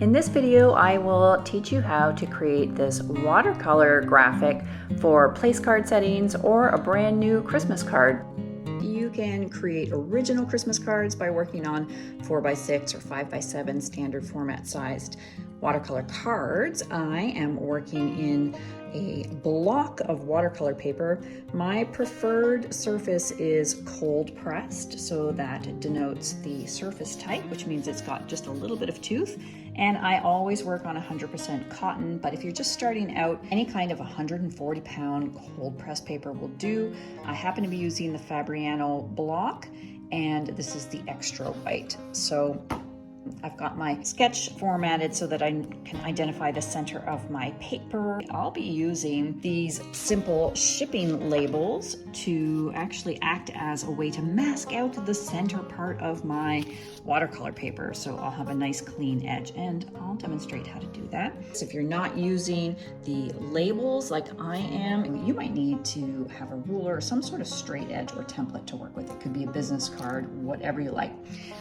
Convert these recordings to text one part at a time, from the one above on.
In this video, I will teach you how to create this watercolor graphic for place card settings or a brand new Christmas card. You can create original Christmas cards by working on 4x6 or 5x7 standard format sized watercolor cards. I am working in a block of watercolor paper. My preferred surface is cold pressed, so that denotes the surface type, which means it's got just a little bit of tooth. And I always work on 100% cotton, but if you're just starting out, any kind of 140-pound cold pressed paper will do. I happen to be using the Fabriano block, and this is the extra white. So I've got my sketch formatted so that I can identify the center of my paper. I'll be using these simple shipping labels to actually act as a way to mask out the center part of my watercolor paper. So I'll have a nice clean edge, and I'll demonstrate how to do that. So if you're not using the labels like I am, you might need to have a ruler or some sort of straight edge or template to work with. It could be a business card, whatever you like.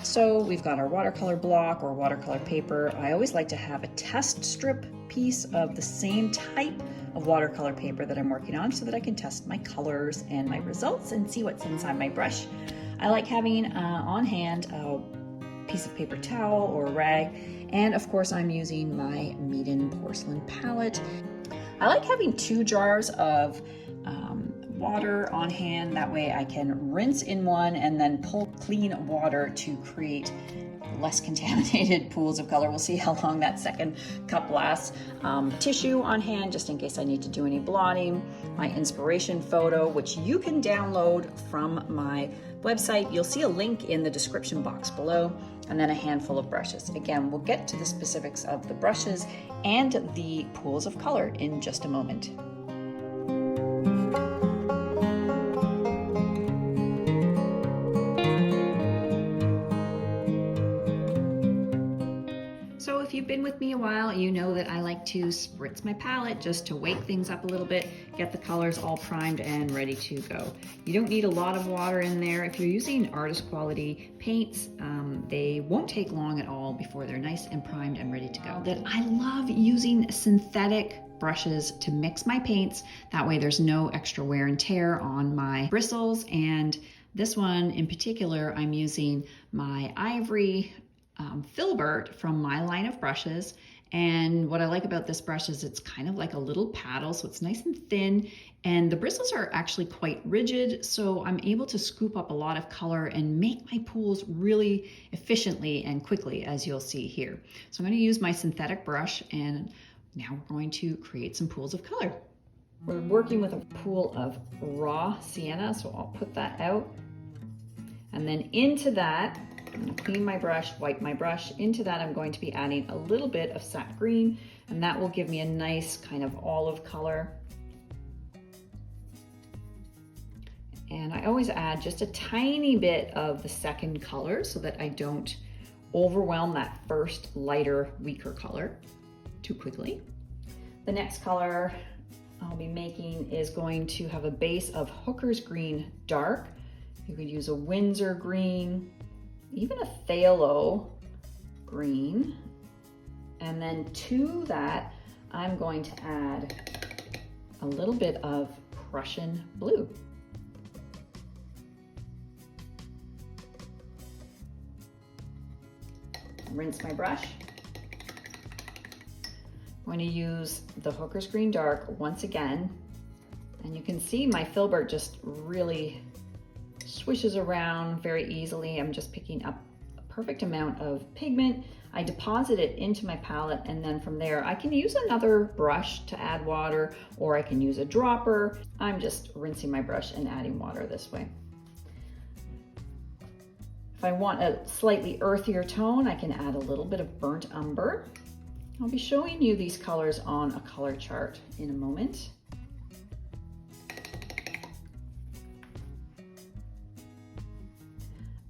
So we've got our watercolor block or watercolor paper. I always like to have a test strip piece of the same type of watercolor paper that I'm working on so that I can test my colors and my results and see what's inside my brush. I like having on hand a piece of paper towel or a rag, and of course I'm using my Meeden porcelain palette. I like having 2 jars of water on hand. That way I can rinse in one and then pull clean water to create less contaminated pools of color. We'll see how long that second cup lasts. Tissue on hand just in case I need to do any blotting. My inspiration photo, which you can download from my website. You'll see a link in the description box below, and then a handful of brushes. Again, we'll get to the specifics of the brushes and the pools of color in just a moment. So if you've been with me a while, you know that I like to spritz my palette just to wake things up a little bit, get the colors all primed and ready to go. You don't need a lot of water in there. If you're using artist quality paints, they won't take long at all before they're nice and primed and ready to go. That I love using synthetic brushes to mix my paints. That way there's no extra wear and tear on my bristles. And this one in particular, I'm using my ivory filbert from my line of brushes. And what I like about this brush is it's kind of like a little paddle, so it's nice and thin, and the bristles are actually quite rigid, so I'm able to scoop up a lot of color and make my pools really efficiently and quickly, as you'll see here. So I'm going to use my synthetic brush, and now we're going to create some pools of color. We're working with a pool of raw sienna, so I'll put that out, and then into that I'm going to clean my brush, wipe my brush. Into that I'm going to be adding a little bit of sap green, and that will give me a nice kind of olive color. And I always add just a tiny bit of the second color so that I don't overwhelm that first lighter, weaker color too quickly. The next color I'll be making is going to have a base of Hooker's Green Dark. You could use a Windsor Green, even a phthalo green. And then to that, I'm going to add a little bit of Prussian blue. Rinse my brush. I'm going to use the Hooker's Green Dark once again. And you can see my filbert just really swishes around very easily. I'm just picking up a perfect amount of pigment. I deposit it into my palette, and then from there I can use another brush to add water, or I can use a dropper. I'm just rinsing my brush and adding water this way. If I want a slightly earthier tone, I can add a little bit of burnt umber. I'll be showing you these colors on a color chart in a moment.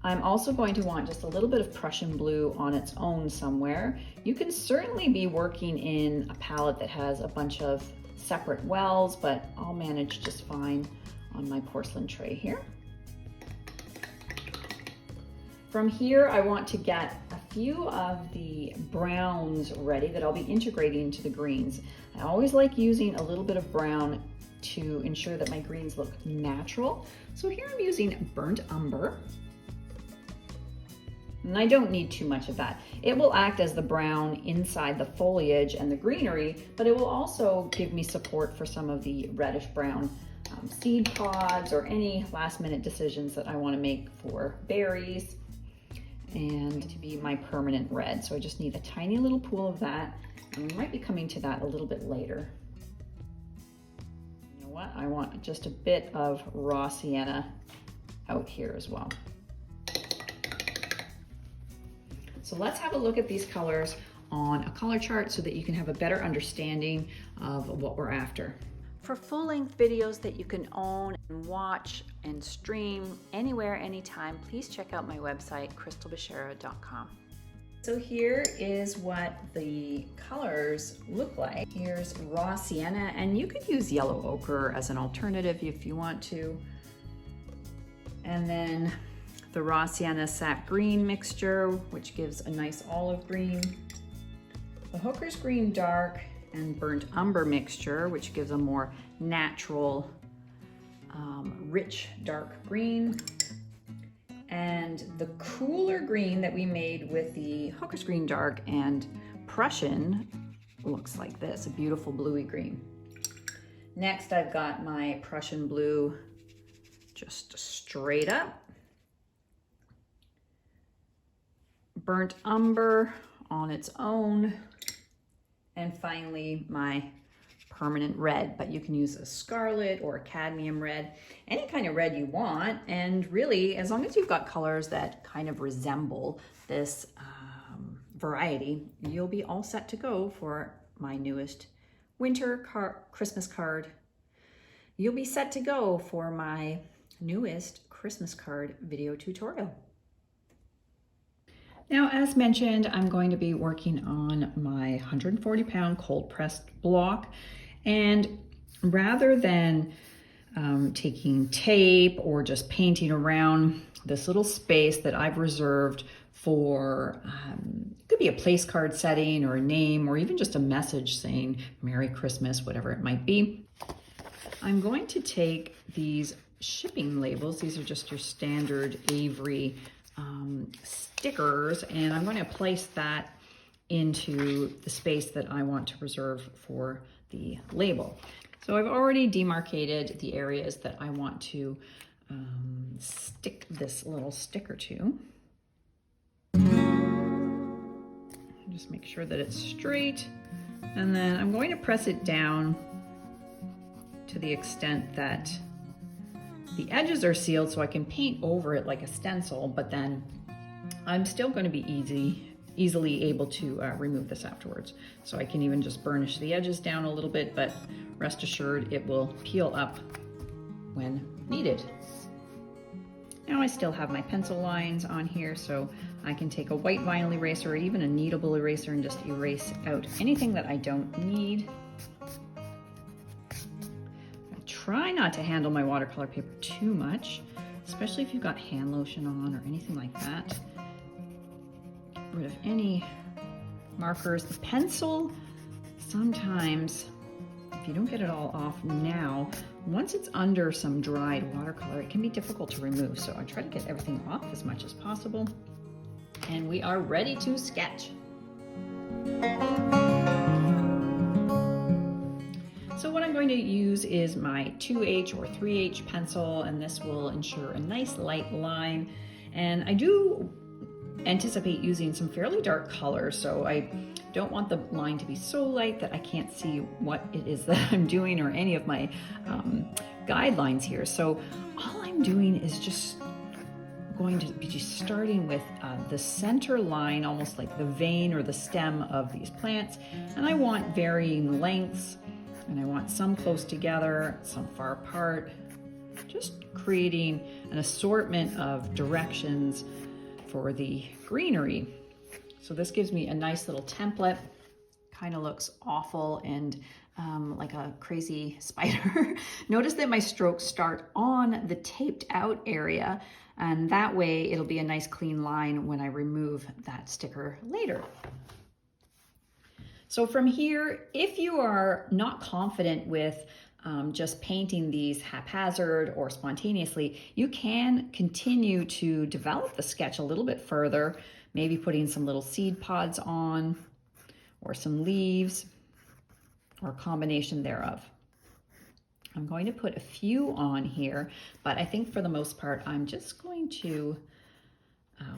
I'm also going to want just a little bit of Prussian blue on its own somewhere. You can certainly be working in a palette that has a bunch of separate wells, but I'll manage just fine on my porcelain tray here. From here, I want to get a few of the browns ready that I'll be integrating to the greens. I always like using a little bit of brown to ensure that my greens look natural. So here I'm using burnt umber. And I don't need too much of that. It will act as the brown inside the foliage and the greenery, but it will also give me support for some of the reddish brown seed pods or any last minute decisions that I want to make for berries and to be my permanent red. So I just need a tiny little pool of that, and we might be coming to that a little bit later. You know what? I want just a bit of raw sienna out here as well. So let's have a look at these colors on a color chart so that you can have a better understanding of what we're after. For full-length videos that you can own and watch and stream anywhere, anytime, please check out my website, CrystalBeshara.com. So here is what the colors look like. Here's raw sienna, and you could use yellow ochre as an alternative if you want to. And then the raw sienna sap green mixture, which gives a nice olive green. The Hooker's Green Dark and burnt umber mixture, which gives a more natural, rich dark green. And the cooler green that we made with the Hooker's Green Dark and Prussian looks like this, a beautiful bluey green. Next, I've got my Prussian blue just straight up. Burnt umber on its own, and finally my permanent red, but you can use a scarlet or a cadmium red, any kind of red you want. And really, as long as you've got colors that kind of resemble this variety, you'll be all set to go for my newest Christmas card. You'll be set to go for my newest Christmas card video tutorial. Now, as mentioned, I'm going to be working on my 140-pound cold pressed block, and rather than taking tape or just painting around this little space that I've reserved for, it could be a place card setting or a name or even just a message saying Merry Christmas, whatever it might be, I'm going to take these shipping labels. These are just your standard Avery stickers, and I'm going to place that into the space that I want to reserve for the label. So I've already demarcated the areas that I want to stick this little sticker to. Just make sure that it's straight, and then I'm going to press it down to the extent that the edges are sealed so I can paint over it like a stencil, but then I'm still going to be easily able to remove this afterwards. So I can even just burnish the edges down a little bit, but rest assured it will peel up when needed. Now I still have my pencil lines on here, so I can take a white vinyl eraser or even a kneadable eraser and just erase out anything that I don't need. Try not to handle my watercolor paper too much, especially if you've got hand lotion on or anything like that. Get rid of any markers. The pencil, sometimes, if you don't get it all off now, once it's under some dried watercolor, it can be difficult to remove. So I try to get everything off as much as possible. And we are ready to sketch. So what I'm going to use is my 2H or 3H pencil, and this will ensure a nice light line. And I do anticipate using some fairly dark colors, so I don't want the line to be so light that I can't see what it is that I'm doing or any of my guidelines here. So all I'm doing is just going to be starting with the center line, almost like the vein or the stem of these plants. And I want varying lengths, and I want some close together, some far apart, just creating an assortment of directions for the greenery. So this gives me a nice little template kind of looks awful and like a crazy spider. Notice that my strokes start on the taped out area, and that way it'll be a nice clean line when I remove that sticker later. So from here, if you are not confident with just painting these haphazard or spontaneously, you can continue to develop the sketch a little bit further, maybe putting some little seed pods on or some leaves or a combination thereof. I'm going to put a few on here, but I think for the most part, I'm just going to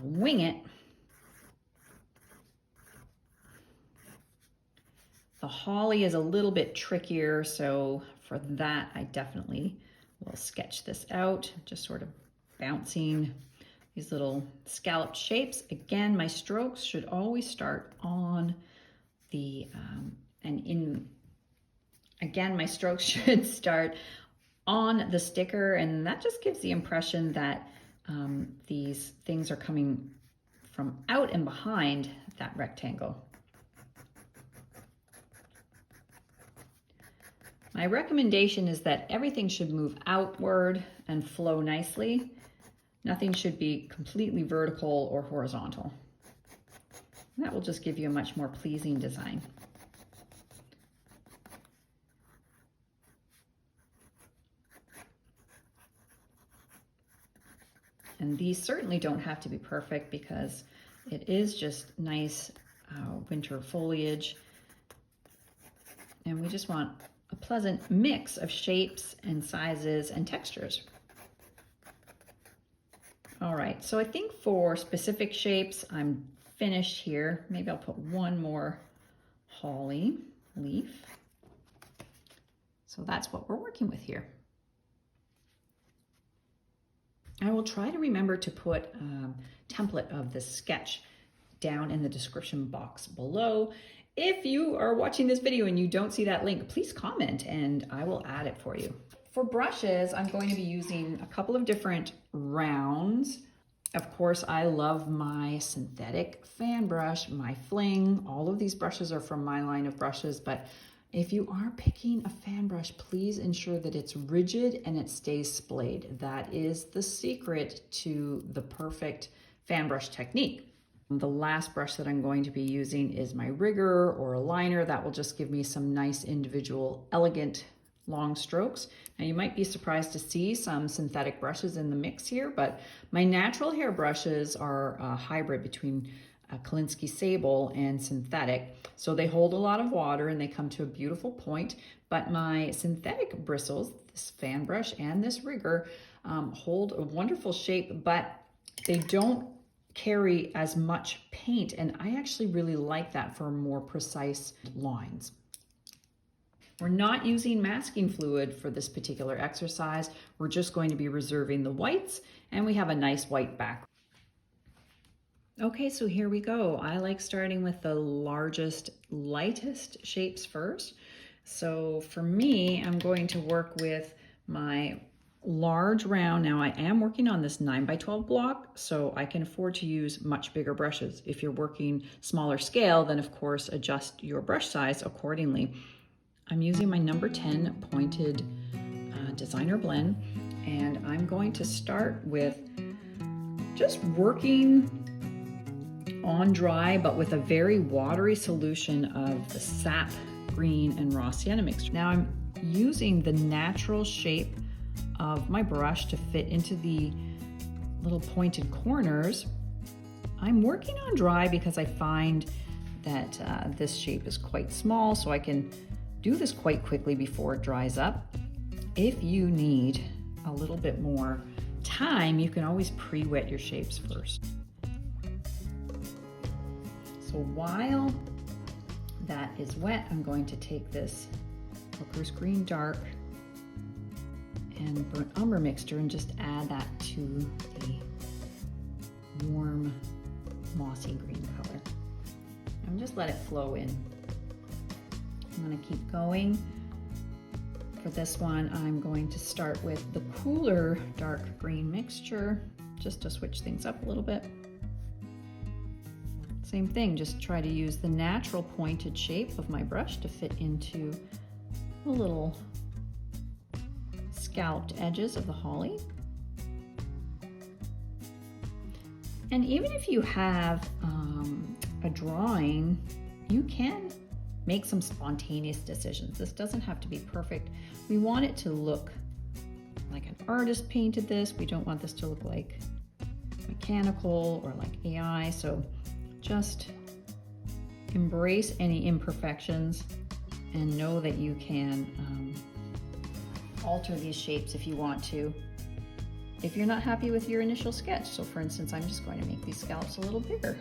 wing it. The holly is a little bit trickier, so for that, I definitely will sketch this out, just sort of bouncing these little scalloped shapes. Again, my strokes should always start on the, again, my strokes should start on the sticker, and that just gives the impression that these things are coming from out and behind that rectangle. My recommendation is that everything should move outward and flow nicely. Nothing should be completely vertical or horizontal. That will just give you a much more pleasing design. And these certainly don't have to be perfect because it is just nice winter foliage. And we just want a pleasant mix of shapes and sizes and textures. All right, so I think for specific shapes, I'm finished here. Maybe I'll put one more holly leaf. So that's what we're working with here. I will try to remember to put a template of this sketch down in the description box below. If you are watching this video and you don't see that link, please comment and I will add it for you. For brushes, I'm going to be using a couple of different rounds. Of course, I love my synthetic fan brush, my fling. All of these brushes are from my line of brushes, but if you are picking a fan brush, please ensure that it's rigid and it stays splayed. That is the secret to the perfect fan brush technique. The last brush that I'm going to be using is my rigger or a liner. That will just give me some nice individual, elegant, long strokes. Now you might be surprised to see some synthetic brushes in the mix here, but my natural hair brushes are a hybrid between Kolinsky Sable and synthetic. So they hold a lot of water and they come to a beautiful point, but my synthetic bristles, this fan brush and this rigger, hold a wonderful shape, but they don't carry as much paint, and I actually really like that for more precise lines. We're not using masking fluid for this particular exercise. We're just going to be reserving the whites, and we have a nice white background. Okay, so here we go. I like starting with the largest, lightest shapes first. So for me, I'm going to work with my large round. Now I am working on this 9x12 block, so I can afford to use much bigger brushes. If you're working smaller scale, then of course adjust your brush size accordingly. I'm using my number 10 pointed designer blend, and I'm going to start with just working on dry, but with a very watery solution of the sap green and raw sienna mixture. Now I'm using the natural shape of my brush to fit into the little pointed corners. I'm working on dry because I find that this shape is quite small, so I can do this quite quickly before it dries up. If you need a little bit more time, you can always pre-wet your shapes first. So while that is wet, I'm going to take this Hooker's Green Dark and burnt umber mixture and just add that to the warm mossy green color. And just let it flow in. I'm going to keep going. For this one, I'm going to start with the cooler dark green mixture just to switch things up a little bit. Same thing, just try to use the natural pointed shape of my brush to fit into the little scalloped edges of the holly. And even if you have a drawing, you can make some spontaneous decisions. This doesn't have to be perfect. We want it to look like an artist painted this. We don't want this to look like mechanical or like AI. So just embrace any imperfections and know that you can alter these shapes if you want to, if you're not happy with your initial sketch. So for instance, I'm just going to make these scallops a little bigger.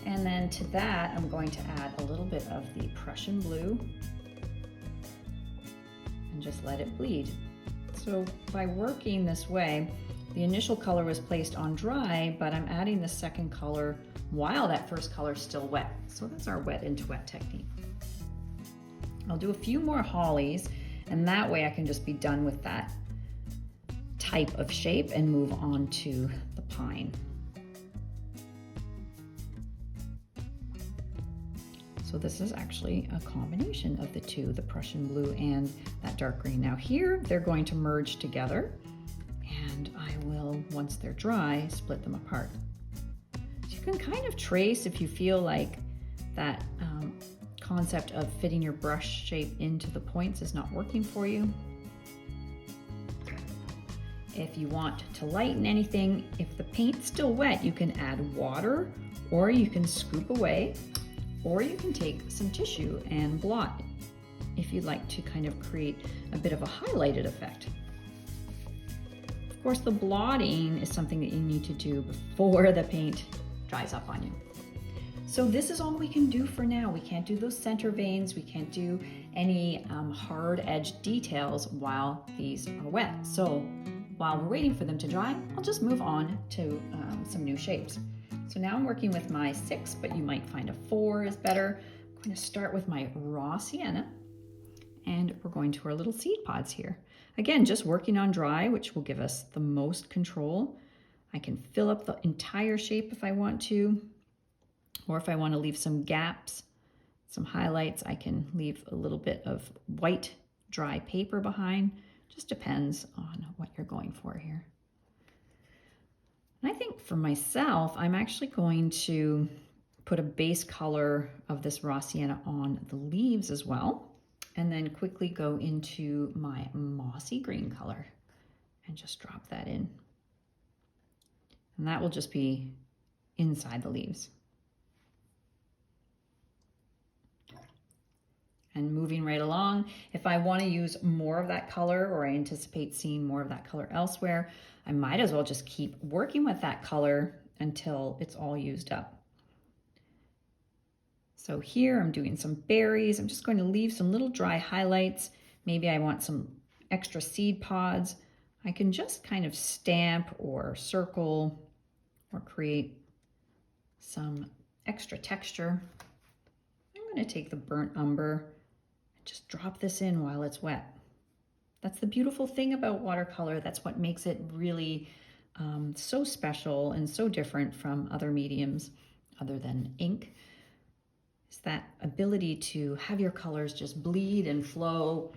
And then to that, I'm going to add a little bit of the Prussian blue and just let it bleed. So by working this way, the initial color was placed on dry, but I'm adding the second color while that first color is still wet. So that's our wet into wet technique. I'll do a few more hollies, and that way I can just be done with that type of shape and move on to the pine. So this is actually a combination of the two, the Prussian blue and that dark green. Now here, they're going to merge together, and I will, once they're dry, split them apart. So you can kind of trace if you feel like that concept of fitting your brush shape into the points is not working for you. If you want to lighten anything, if the paint's still wet, you can add water, or you can scoop away, or you can take some tissue and blot if you'd like to kind of create a bit of a highlighted effect. Of course, the blotting is something that you need to do before the paint dries up on you. So this is all we can do for now. We can't do those center veins. We can't do any hard edge details while these are wet. So while we're waiting for them to dry, I'll just move on to some new shapes. So now I'm working with my 6, but you might find a 4 is better. I'm going to start with my raw sienna, and we're going to our little seed pods here. Again, just working on dry, which will give us the most control. I can fill up the entire shape if I want to, or if I want to leave some gaps, some highlights, I can leave a little bit of white dry paper behind. Just depends on what you're going for here. And I think for myself, I'm actually going to put a base color of this raw sienna on the leaves as well, and then quickly go into my mossy green color and just drop that in. And that will just be inside the leaves. And moving right along, if I want to use more of that color, or I anticipate seeing more of that color elsewhere, I might as well just keep working with that color until it's all used up. So here I'm doing some berries. I'm just going to leave some little dry highlights. Maybe I want some extra seed pods. I can just kind of stamp or circle or create some extra texture. I'm going to take the burnt umber and just drop this in while it's wet. That's the beautiful thing about watercolor. That's what makes it really so special and so different from other mediums other than ink. It's that ability to have your colors just bleed and flow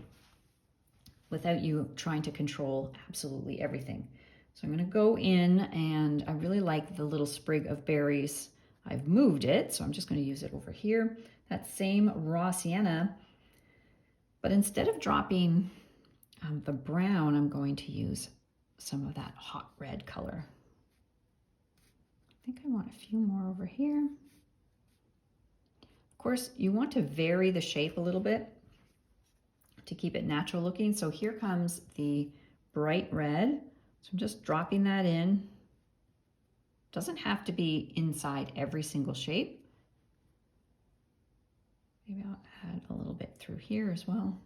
without you trying to control absolutely everything. So I'm going to go in, and I really like the little sprig of berries. I've moved it, so I'm just going to use it over here. That same raw sienna, but instead of dropping the brown, I'm going to use some of that hot red color. I think I want a few more over here. Of course, you want to vary the shape a little bit to keep it natural looking. So here comes the bright red. So I'm just dropping that in. Doesn't have to be inside every single shape. Maybe I'll add a little bit through here as well.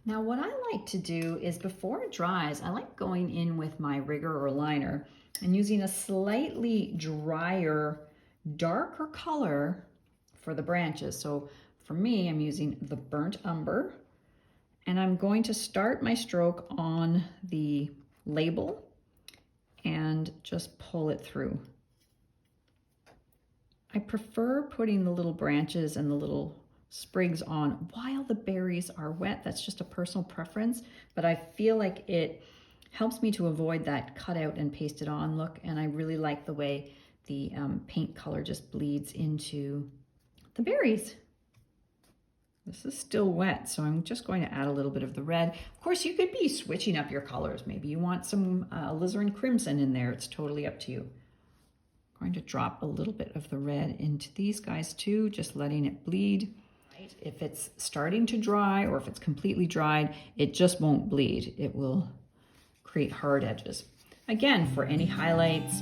Now what I like to do is before it dries, I like going in with my rigger or liner and using a slightly drier, darker color for the branches. So for me, I'm using the burnt umber, and I'm going to start my stroke on the label and just pull it through. I prefer putting the little branches and the little sprigs on while the berries are wet. That's just a personal preference, but I feel like it helps me to avoid that cut out and pasted on look, and I really like the way the paint color just bleeds into the berries. This is still wet, so I'm just going to add a little bit of the red. Of course, you could be switching up your colors. Maybe you want some alizarin crimson in there. It's totally up to you. I'm going to drop a little bit of the red into these guys too, just letting it bleed. If it's starting to dry or if it's completely dried, it just won't bleed. It will create hard edges. Again, for any highlights,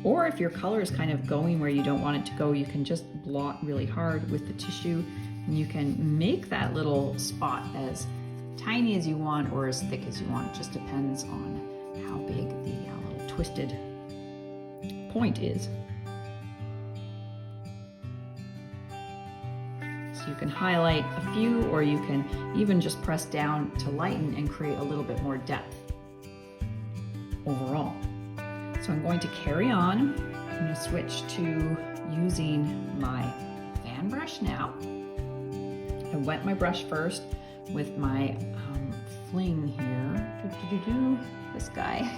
or if your color is kind of going where you don't want it to go, you can just blot really hard with the tissue, and you can make that little spot as tiny as you want or as thick as you want. It just depends on how big the little twisted point is. So you can highlight a few, or you can even just press down to lighten and create a little bit more depth overall. So I'm going to carry on. I'm going to switch to using my fan brush now. I wet my brush first with my fling here. This guy.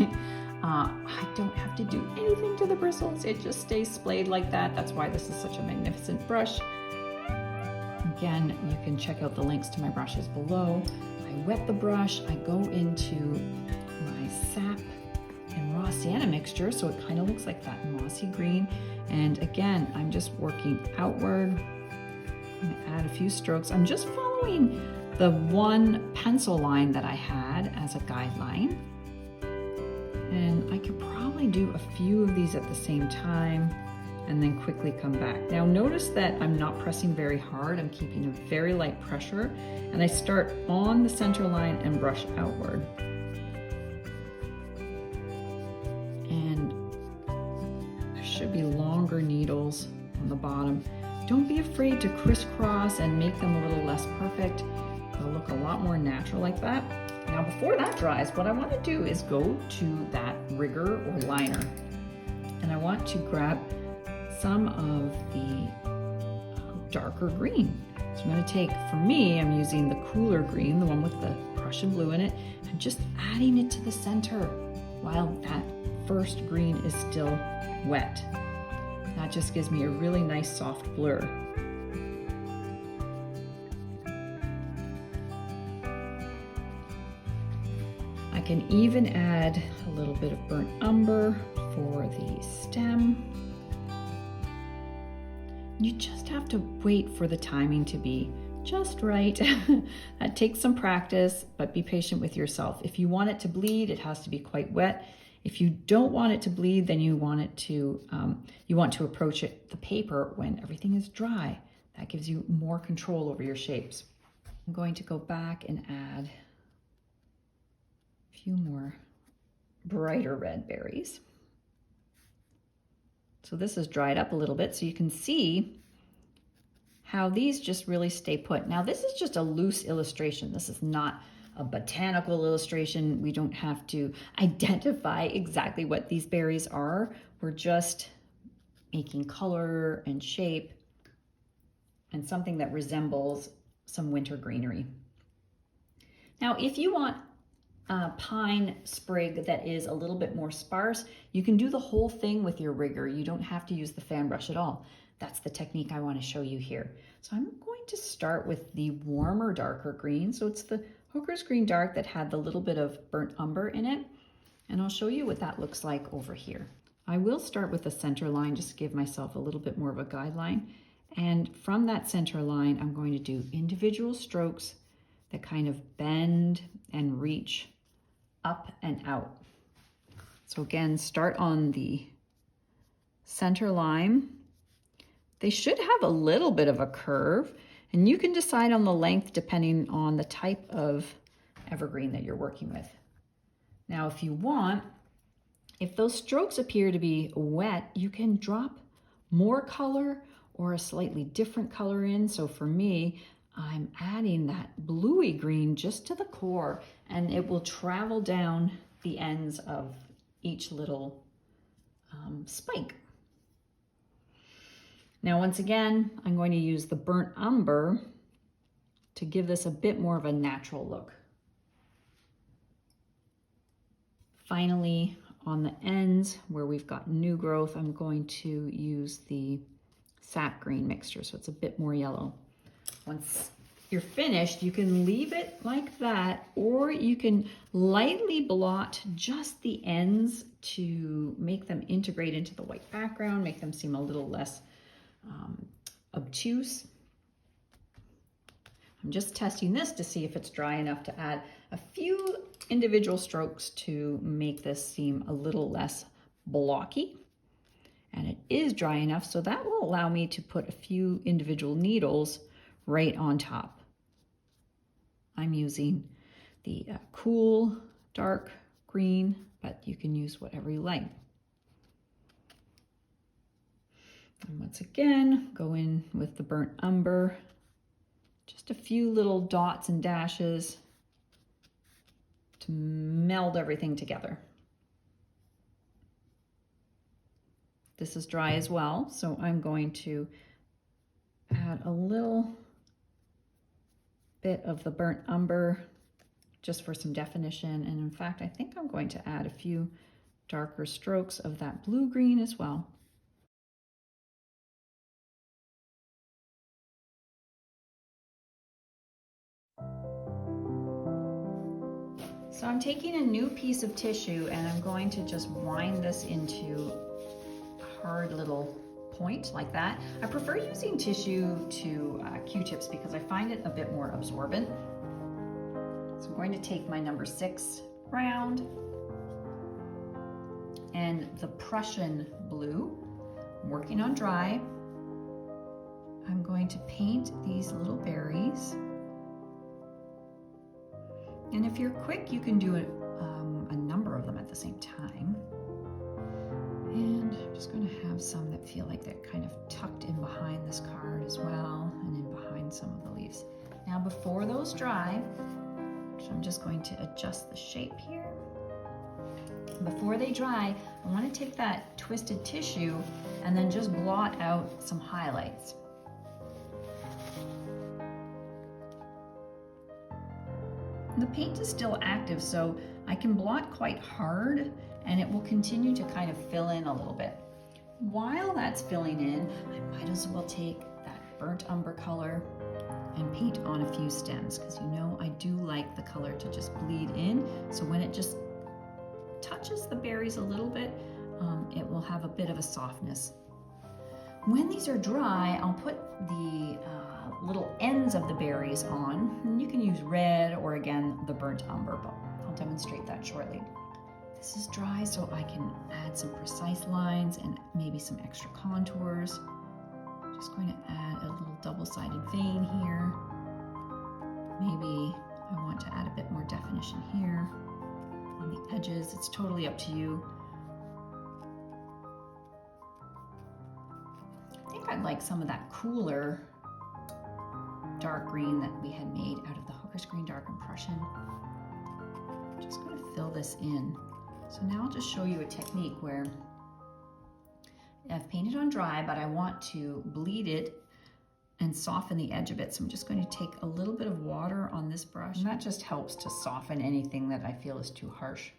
I don't have to do anything to the bristles. It just stays splayed like that. That's why this is such a magnificent brush. Again, you can check out the links to my brushes below. I wet the brush. I go into my sap and raw sienna mixture, so it kind of looks like that mossy green. And again, I'm just working outward. I'm going to add a few strokes. I'm just following the one pencil line that I had as a guideline. And I could probably do a few of these at the same time and then quickly come back. Now notice that I'm not pressing very hard. I'm keeping a very light pressure, and I start on the center line and brush outward. And there should be longer needles on the bottom. Don't be afraid to crisscross and make them a little less perfect. They'll look a lot more natural like that. Now before that dries, what I want to do is go to that rigger or liner, and I want to grab some of the darker green. So I'm going to take, for me, I'm using the cooler green, the one with the Prussian blue in it. I'm just adding it to the center while that first green is still wet. That just gives me a really nice soft blur. I can even add a little bit of burnt umber for the stem. You just have to wait for the timing to be just right. That takes some practice, but be patient with yourself. If you want it to bleed, it has to be quite wet. If you don't want it to bleed, then you want to approach the paper when everything is dry. That gives you more control over your shapes. I'm going to go back and add a few more brighter red berries. So this is dried up a little bit, so you can see how these just really stay put. Now this is just a loose illustration. This is not a botanical illustration. We don't have to identify exactly what these berries are. We're just making color and shape and something that resembles some winter greenery. Now, if you want a pine sprig that is a little bit more sparse, you can do the whole thing with your rigger. You don't have to use the fan brush at all. That's the technique I want to show you here. So I'm going to start with the warmer, darker green. So it's the Hooker's Green Dark that had the little bit of burnt umber in it. And I'll show you what that looks like over here. I will start with the center line, just to give myself a little bit more of a guideline. And from that center line, I'm going to do individual strokes that kind of bend and reach up and out. So again, start on the center line. They should have a little bit of a curve, and you can decide on the length depending on the type of evergreen that you're working with. Now, if you want, if those strokes appear to be wet, you can drop more color or a slightly different color in. So for me, I'm adding that bluey green just to the core, and it will travel down the ends of each little spike. Now, once again, I'm going to use the burnt umber to give this a bit more of a natural look. Finally, on the ends where we've got new growth, I'm going to use the sap green mixture, so it's a bit more yellow. Once you're finished, you can leave it like that, or you can lightly blot just the ends to make them integrate into the white background, make them seem a little less obtuse. I'm just testing this to see if it's dry enough to add a few individual strokes to make this seem a little less blocky. And it is dry enough, so that will allow me to put a few individual needles right on top. I'm using the cool dark green, but you can use whatever you like. And once again, go in with the burnt umber, just a few little dots and dashes to meld everything together. This is dry as well, so I'm going to add a little bit of the burnt umber just for some definition. And in fact, I think I'm going to add a few darker strokes of that blue-green as well. So I'm taking a new piece of tissue and I'm going to just wind this into a hard little point like that. I prefer using tissue to Q-tips because I find it a bit more absorbent. So I'm going to take my number 6 round and the Prussian blue, I'm working on dry. I'm going to paint these little berries. And if you're quick, you can do a number of them at the same time. And I'm just going to have some that feel like they're kind of tucked in behind this card as well, and in behind some of the leaves. Now before those dry, so I'm just going to adjust the shape here. Before they dry, I want to take that twisted tissue and then just blot out some highlights. The paint is still active, so I can blot quite hard and it will continue to kind of fill in a little bit. While that's filling in, I might as well take that burnt umber color and paint on a few stems, because you know I do like the color to just bleed in, so when it just touches the berries a little bit, it will have a bit of a softness. When these are dry, I'll put the little ends of the berries on, and you can use red or again the burnt umber, but I'll demonstrate that shortly. This is dry, so I can add some precise lines and maybe some extra contours. Just going to add a little double-sided vein here. Maybe I want to add a bit more definition here on the edges. It's totally up to you. I think I'd like some of that cooler dark green that we had made out of the Hooker's Green Dark and Prussian. I'm just going to fill this in. So now I'll just show you a technique where I've painted on dry, but I want to bleed it and soften the edge of it. So I'm just going to take a little bit of water on this brush, and that just helps to soften anything that I feel is too harsh.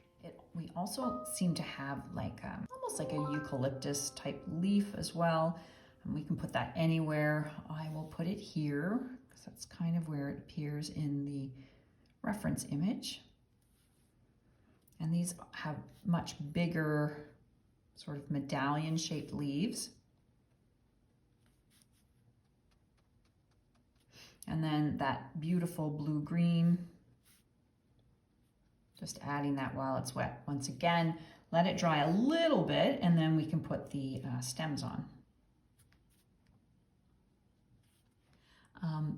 We also seem to have like almost like a eucalyptus type leaf as well. And we can put that anywhere. I will put it here because that's kind of where it appears in the reference image. And these have much bigger sort of medallion shaped leaves. And then that beautiful blue-green, just adding that while it's wet. Once again, let it dry a little bit and then we can put the stems on.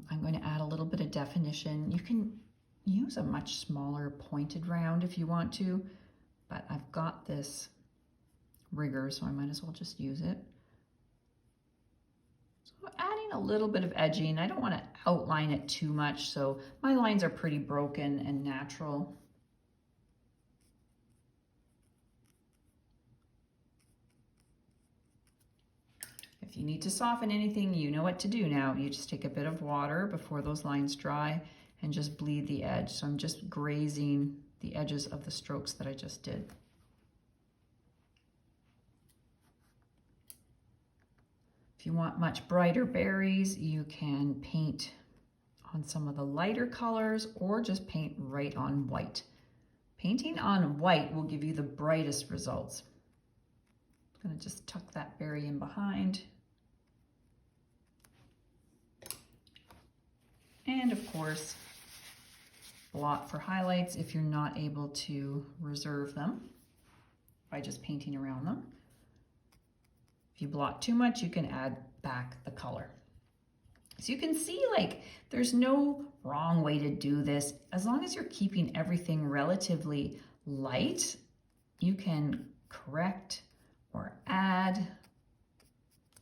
I'm going to add a little bit of definition. You can use a much smaller pointed round if you want to, but I've got this rigger, so I might as well just use it. So adding a little bit of edging. I don't want to outline it too much, so my lines are pretty broken and natural. If you need to soften anything, you know what to do now. You just take a bit of water before those lines dry and just bleed the edge. So I'm just grazing the edges of the strokes that I just did. If you want much brighter berries, you can paint on some of the lighter colors or just paint right on white. Painting on white will give you the brightest results. I'm going to just tuck that berry in behind. And of course, blot for highlights if you're not able to reserve them by just painting around them. If you blot too much, you can add back the color. So you can see, like, there's no wrong way to do this. As long as you're keeping everything relatively light, you can correct or add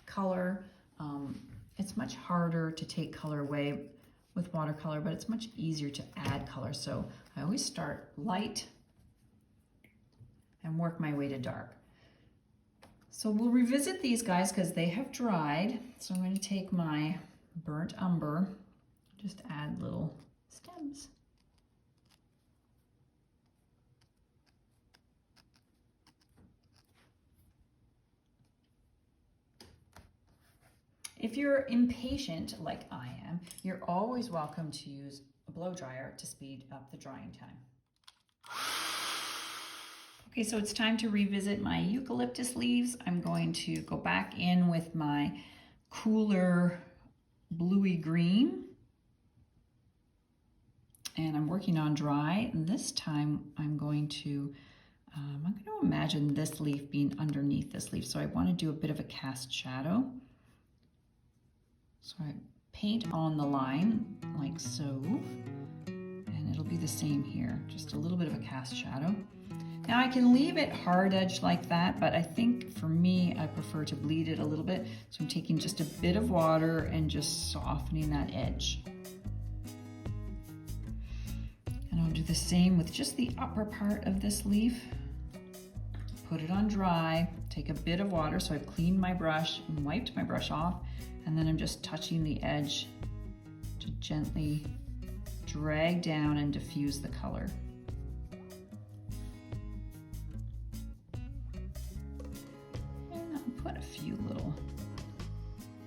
color. It's much harder to take color away with watercolor, but it's much easier to add color. So I always start light and work my way to dark. So we'll revisit these guys because they have dried. So I'm going to take my burnt umber, just add little stems. If you're impatient like I am, you're always welcome to use a blow dryer to speed up the drying time. Okay, so it's time to revisit my eucalyptus leaves. I'm going to go back in with my cooler bluey green, and I'm working on dry. And this time I'm going to imagine this leaf being underneath this leaf. So I want to do a bit of a cast shadow. So I paint on the line like so, and it'll be the same here, just a little bit of a cast shadow. Now I can leave it hard edged like that, but I think for me, I prefer to bleed it a little bit. So I'm taking just a bit of water and just softening that edge. And I'll do the same with just the upper part of this leaf. Put it on dry, take a bit of water. So I've cleaned my brush and wiped my brush off, and then I'm just touching the edge to gently drag down and diffuse the color. Put a few little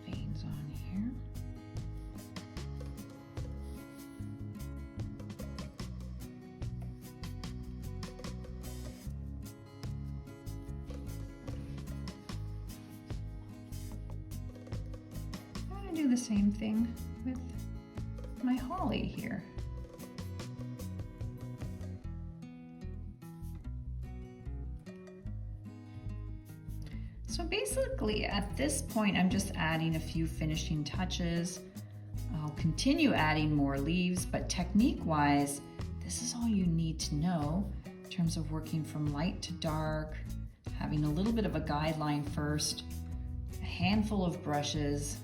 veins on here. I'm going to do the same thing with my holly here. So basically at this point, I'm just adding a few finishing touches. I'll continue adding more leaves, but technique-wise, this is all you need to know in terms of working from light to dark, having a little bit of a guideline first, a handful of brushes,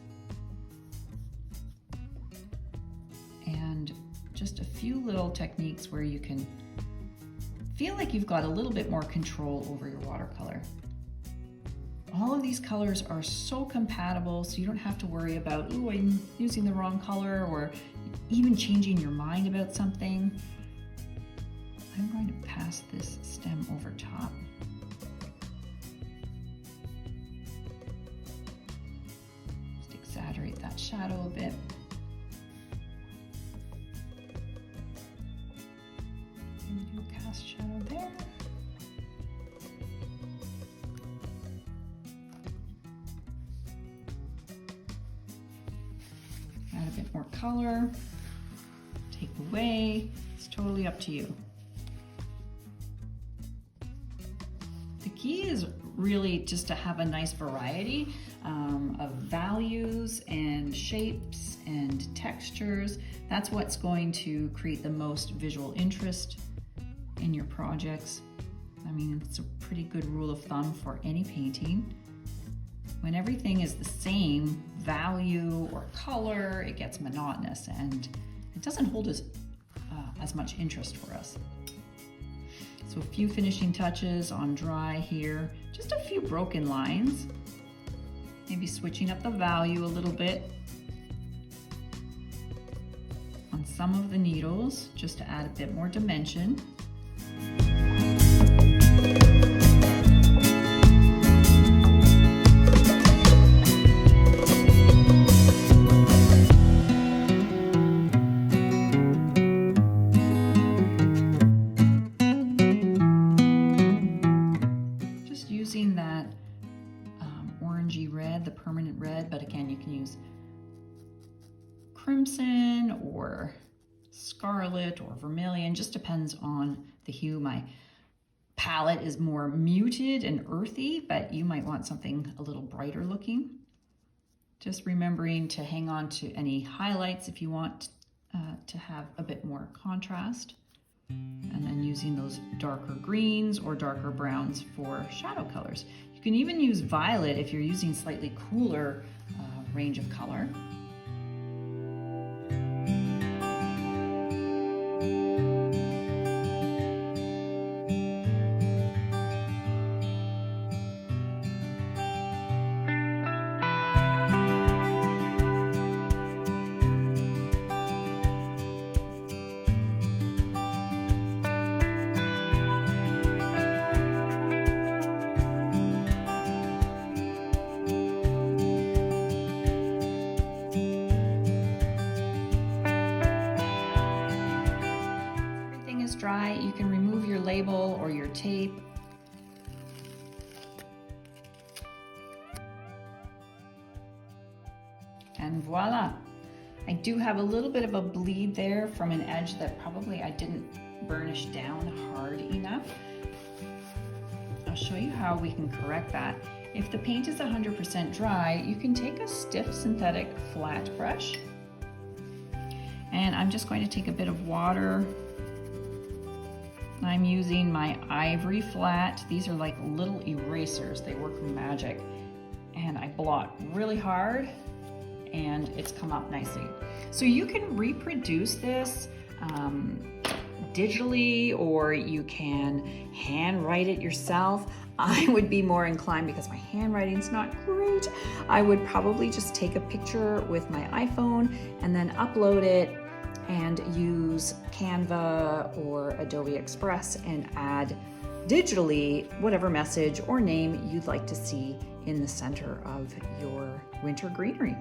and just a few little techniques where you can feel like you've got a little bit more control over your watercolor. All of these colors are so compatible, so you don't have to worry about, ooh, I'm using the wrong color, or even changing your mind about something. I'm going to pass this stem over top. Just exaggerate that shadow a bit. And do a cast shadow there. Add a bit more color, take away, it's totally up to you. The key is really just to have a nice variety of values and shapes and textures. That's what's going to create the most visual interest in your projects. I mean, it's a pretty good rule of thumb for any painting. When everything is the same value or color, it gets monotonous and it doesn't hold as much interest for us. So a few finishing touches on dry here, just a few broken lines. Maybe switching up the value a little bit on some of the needles, just to add a bit more dimension. Just using that orangey red, the permanent red, but again, you can use crimson or scarlet or vermilion, just depends on the hue. My palette is more muted and earthy, but you might want something a little brighter looking. Just remembering to hang on to any highlights if you want to have a bit more contrast. And then using those darker greens or darker browns for shadow colors. You can even use violet if you're using slightly cooler range of color. Dry, you can remove your label or your tape. And voila! I do have a little bit of a bleed there from an edge that probably I didn't burnish down hard enough. I'll show you how we can correct that. If the paint is 100% dry, you can take a stiff synthetic flat brush, and I'm just going to take a bit of water. I'm using my ivory flat. These are like little erasers. They work magic. And I blot really hard and it's come up nicely. So you can reproduce this digitally, or you can hand write it yourself. I would be more inclined, because my handwriting's not great, I would probably just take a picture with my iPhone and then upload it and use Canva or Adobe Express and add digitally whatever message or name you'd like to see in the center of your winter greenery.